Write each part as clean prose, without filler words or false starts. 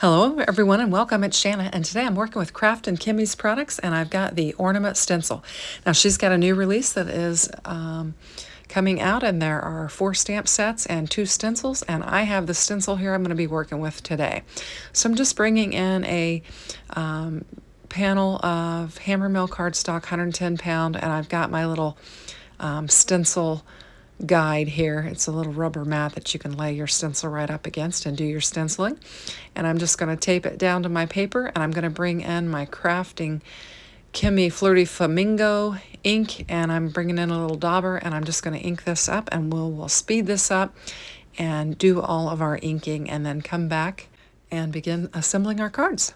Hello everyone and welcome, it's Shanna, and today I'm working with Kraftin Kimmie's products and I've got the Ornament Stencil. Now she's got a new release that is coming out, and there are 4 stamp sets and 2 stencils, and I have the stencil here I'm going to be working with today. So I'm just bringing in a panel of Hammermill cardstock, 110 pound, and I've got my little stencil guide here. It's a little rubber mat that you can lay your stencil right up against and do your stenciling. And I'm just going to tape it down to my paper, and I'm going to bring in my Kraftin Kimmie Flirty Flamingo ink, and I'm bringing in a little dauber, and I'm just going to ink this up, and we'll speed this up and do all of our inking and then come back and begin assembling our cards.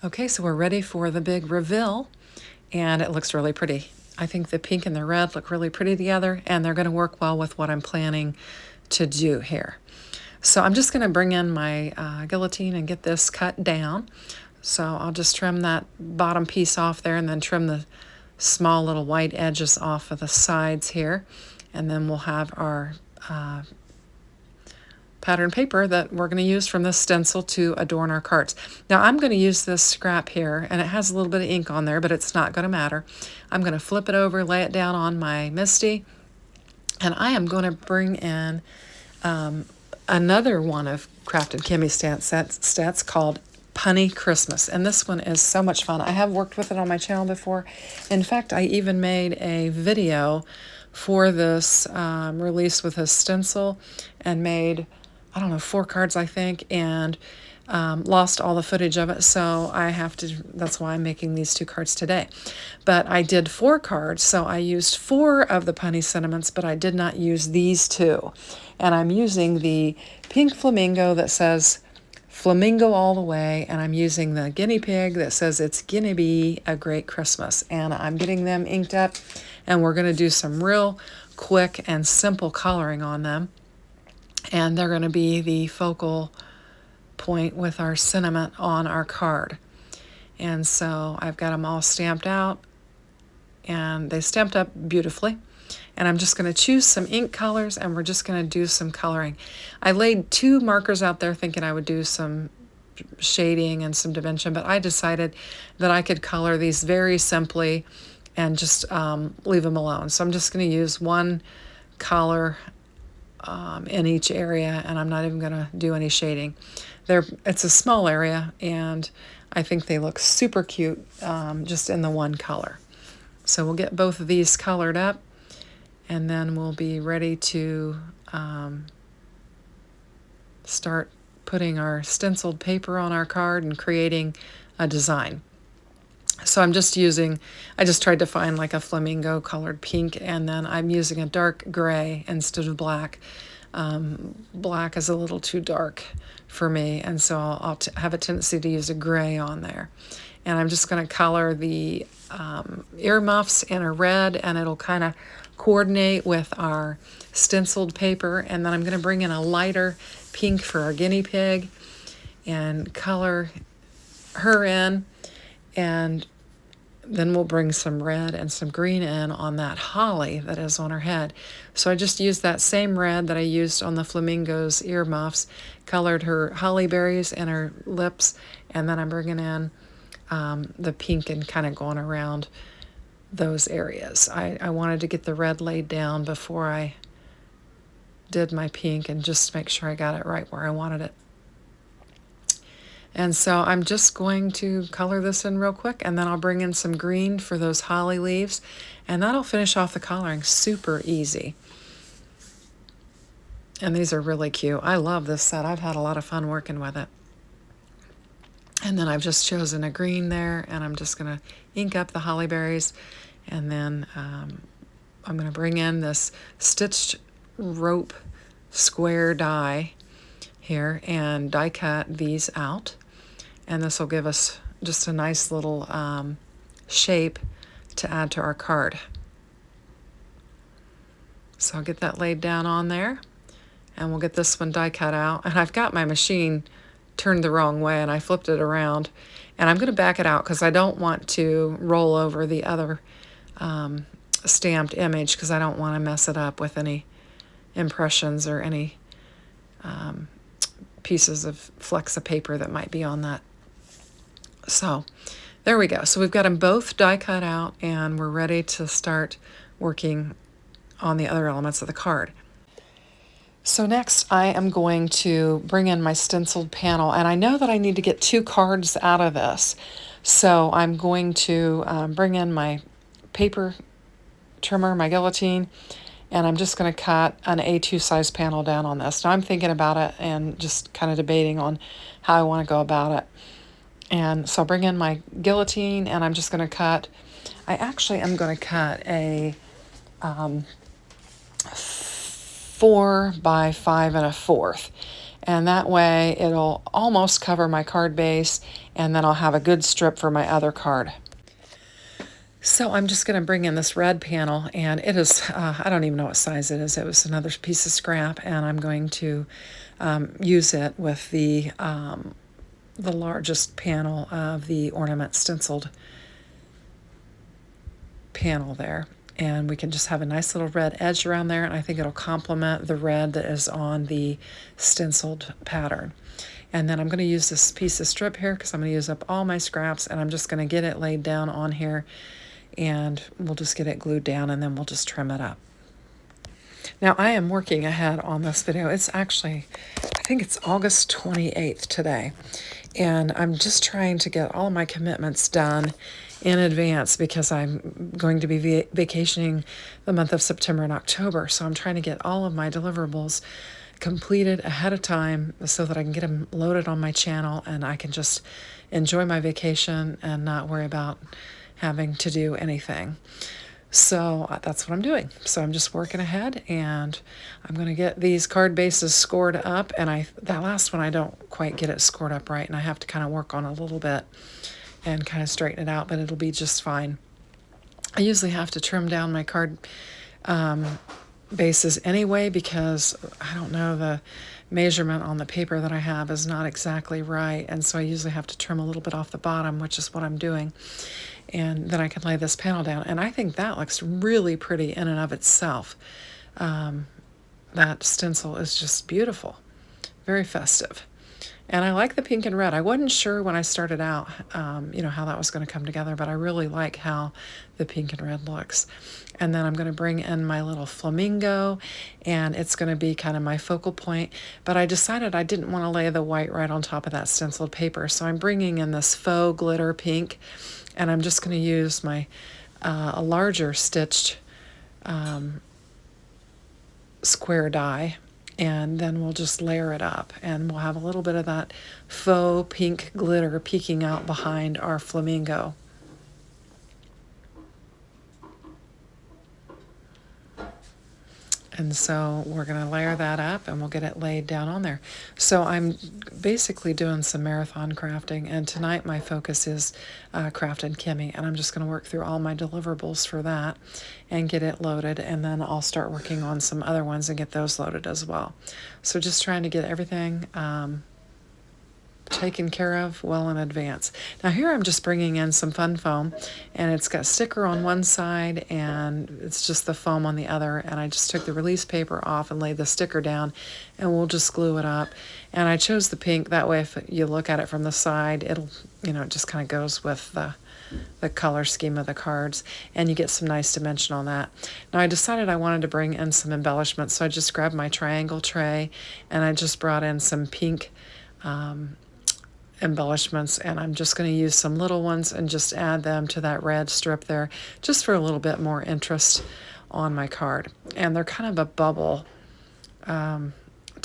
Okay, so we're ready for the big reveal, and it looks really pretty. I think the pink and the red look really pretty together, and they're going to work well with what I'm planning to do here. So I'm just going to bring in my guillotine and get this cut down. So I'll just trim that bottom piece off there and then trim the small little white edges off of the sides here, and then we'll have our pattern paper that we're going to use from this stencil to adorn our cards. Now I'm going to use this scrap here, and it has a little bit of ink on there, but it's not going to matter. I'm going to flip it over, lay it down on my Misty, and I am going to bring in another one of Kraftin Kimmie stats called Punny Christmas, and this one is so much fun. I have worked with it on my channel before. In fact, I even made a video for this release with a stencil and made, I don't know, 4 cards I think, and lost all the footage of it, so I have to, that's why I'm making these 2 cards today. But I did 4 cards, so I used 4 of the Punny Sentiments, but I did not use these 2. And I'm using the pink flamingo that says Flamingo all the way, and I'm using the guinea pig that says it's gonna be a great Christmas. And I'm getting them inked up, and we're gonna do some real quick and simple coloring on them. And they're going to be the focal point with our sentiment on our card. And so I've got them all stamped out, and they stamped up beautifully. And I'm just going to choose some ink colors, and we're just going to do some coloring. I laid 2 markers out there thinking I would do some shading and some dimension, but I decided that I could color these very simply and just leave them alone. So I'm just going to use 1 color in each area, and I'm not even going to do any shading. It's a small area, and I think they look super cute just in the 1 color. So we'll get both of these colored up, and then we'll be ready to start putting our stenciled paper on our card and creating a design. So I just tried to find like a flamingo colored pink, and then I'm using a dark gray instead of black. Black is a little too dark for me, and so I'll have a tendency to use a gray on there. And I'm just going to color the earmuffs in a red, and it'll kind of coordinate with our stenciled paper. And then I'm going to bring in a lighter pink for our guinea pig and color her in, and then we'll bring some red and some green in on that holly that is on her head. So I just used that same red that I used on the flamingo's earmuffs, colored her holly berries and her lips, and then I'm bringing in the pink and kind of going around those areas. I wanted to get the red laid down before I did my pink and just make sure I got it right where I wanted it. And so I'm just going to color this in real quick, and then I'll bring in some green for those holly leaves, and that'll finish off the coloring super easy. And these are really cute. I love this set. I've had a lot of fun working with it. And then I've just chosen a green there, and I'm just going to ink up the holly berries. And then I'm going to bring in this stitched rope square die here and die cut these out. And this will give us just a nice little shape to add to our card. So I'll get that laid down on there, and we'll get this one die cut out. And I've got my machine turned the wrong way, and I flipped it around. And I'm going to back it out because I don't want to roll over the other stamped image, because I don't want to mess it up with any impressions or any pieces of flecks of paper that might be on that. So there we go. So we've got them both die cut out, and we're ready to start working on the other elements of the card. So next I am going to bring in my stenciled panel, and I know that I need to get 2 cards out of this. So I'm going to bring in my paper trimmer, my guillotine, and I'm just going to cut an A2 size panel down on this. Now I'm thinking about it and just kind of debating on how I want to go about it. And so I'll bring in my guillotine, and I'm just going to cut, I actually am going to cut a 4 by 5 1/4, and that way it'll almost cover my card base, and then I'll have a good strip for my other card. So I'm just going to bring in this red panel, and it is, I don't even know what size it is. It was another piece of scrap, and I'm going to use it with the largest panel of the Ornament stenciled panel there. And we can just have a nice little red edge around there, and I think it'll complement the red that is on the stenciled pattern. And then I'm going to use this piece of strip here because I'm going to use up all my scraps, and I'm just going to get it laid down on here, and we'll just get it glued down, and then we'll just trim it up. Now I am working ahead on this video. It's actually, I think it's August 28th today, and I'm just trying to get all of my commitments done in advance because I'm going to be vacationing the month of September and October. So I'm trying to get all of my deliverables completed ahead of time so that I can get them loaded on my channel, and I can just enjoy my vacation and not worry about having to do anything. So that's what I'm doing. So I'm just working ahead, and I'm going to get these card bases scored up, and that last one I don't quite get it scored up right, and I have to kind of work on it a little bit and kind of straighten it out, but it'll be just fine. I usually have to trim down my card bases anyway because I don't know, the measurement on the paper that I have is not exactly right, and so I usually have to trim a little bit off the bottom, which is what I'm doing. And then I can lay this panel down, and I think that looks really pretty in and of itself. That stencil is just beautiful, very festive. And I like the pink and red. I wasn't sure when I started out, how that was going to come together, but I really like how the pink and red looks. And then I'm going to bring in my little flamingo, and it's going to be kind of my focal point. But I decided I didn't want to lay the white right on top of that stenciled paper, so I'm bringing in this faux glitter pink, and I'm just going to use my a larger stitched square die, and then we'll just layer it up, and we'll have a little bit of that faux pink glitter peeking out behind our flamingo. And so we're going to layer that up, and we'll get it laid down on there. So I'm basically doing some marathon crafting, and tonight my focus is Kraftin Kimmie, and I'm just going to work through all my deliverables for that and get it loaded, and then I'll start working on some other ones and get those loaded as well. So just trying to get everything taken care of well in advance. Now here I'm just bringing in some fun foam, and it's got sticker on one side and it's just the foam on the other, and I just took the release paper off and laid the sticker down, and we'll just glue it up. And I chose the pink, that way if you look at it from the side, it'll, it just kind of goes with the color scheme of the cards, and you get some nice dimension on that. Now I decided I wanted to bring in some embellishments, so I just grabbed my triangle tray and I just brought in some pink embellishments, and I'm just going to use some little ones and just add them to that red strip there, just for a little bit more interest on my card. And they're kind of a bubble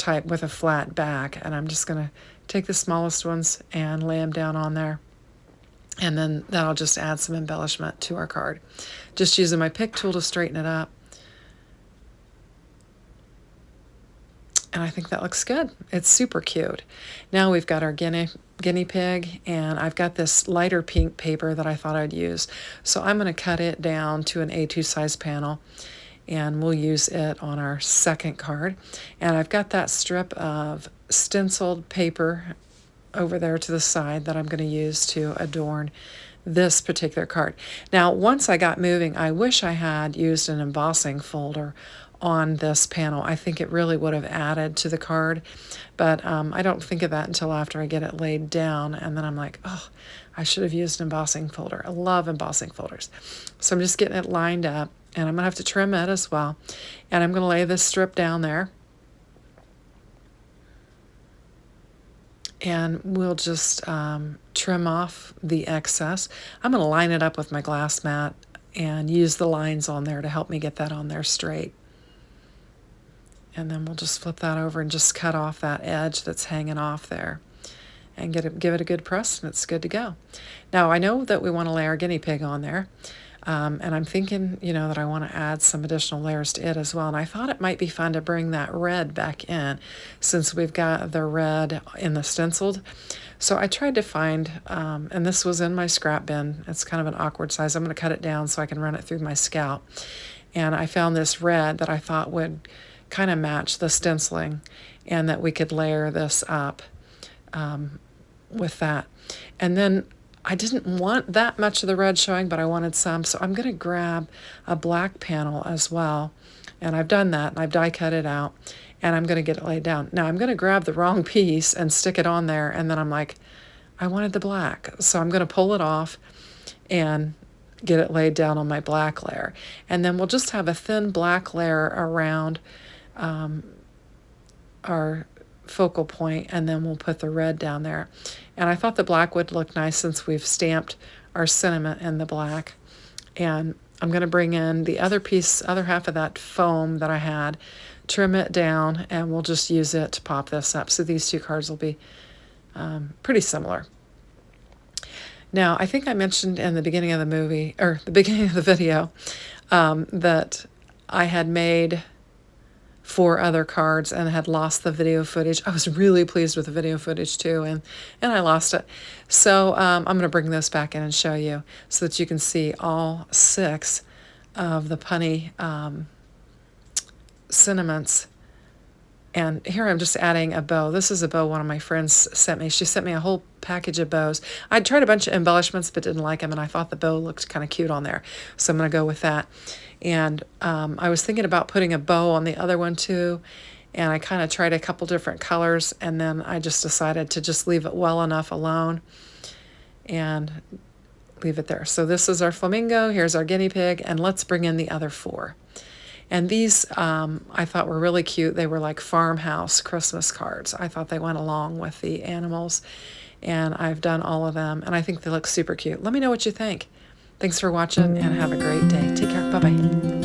type with a flat back, and I'm just going to take the smallest ones and lay them down on there. And then that'll just add some embellishment to our card. Just using my pick tool to straighten it up. And I think that looks good. It's super cute. Now we've got our guinea pig, and I've got this lighter pink paper that I thought I'd use. So I'm going to cut it down to an A2 size panel, and we'll use it on our second card. And I've got that strip of stenciled paper over there to the side that I'm going to use to adorn this particular card. Now, once I got moving, I wish I had used an embossing folder on this panel. I think it really would have added to the card, but I don't think of that until after I get it laid down, and then I'm like, oh, I should have used an embossing folder. I love embossing folders. So I'm just getting it lined up, and I'm going to have to trim it as well, and I'm going to lay this strip down there, and we'll just trim off the excess. I'm going to line it up with my glass mat and use the lines on there to help me get that on there straight. And then we'll just flip that over and just cut off that edge that's hanging off there and give it a good press, and it's good to go. Now, I know that we want to lay our guinea pig on there, and I'm thinking, that I want to add some additional layers to it as well. And I thought it might be fun to bring that red back in since we've got the red in the stenciled. So I tried to find, and this was in my scrap bin. It's kind of an awkward size. I'm going to cut it down so I can run it through my scalp. And I found this red that I thought would kind of match the stenciling, and that we could layer this up with that. And then I didn't want that much of the red showing, but I wanted some, so I'm going to grab a black panel as well, and I've done that, and I've die cut it out, and I'm going to get it laid down. Now I'm going to grab the wrong piece and stick it on there, and then I'm like, I wanted the black, so I'm going to pull it off and get it laid down on my black layer. And then we'll just have a thin black layer around our focal point, and then we'll put the red down there. And I thought the black would look nice since we've stamped our sentiment in the black. And I'm going to bring in the other half of that foam that I had, trim it down, and we'll just use it to pop this up. So these two cards will be pretty similar. Now, I think I mentioned in the beginning of the movie, or the beginning of the video, that I had made 4 other cards and had lost the video footage. I was really pleased with the video footage too, and I lost it. So I'm going to bring this back in and show you so that you can see all 6 of the Punny Sentiments. And here I'm just adding a bow. This is a bow one of my friends sent me. She sent me a whole package of bows. I tried a bunch of embellishments but didn't like them, and I thought the bow looked kind of cute on there. So I'm going to go with that. And I was thinking about putting a bow on the other one too, and I kind of tried a couple different colors, and then I just decided to just leave it well enough alone and leave it there. So this is our flamingo, here's our guinea pig, and let's bring in the other 4. And these I thought were really cute. They were like farmhouse Christmas cards. I thought they went along with the animals, and I've done all of them, and I think they look super cute. Let me know what you think. Thanks for watching, and have a great day. Take care. Bye-bye.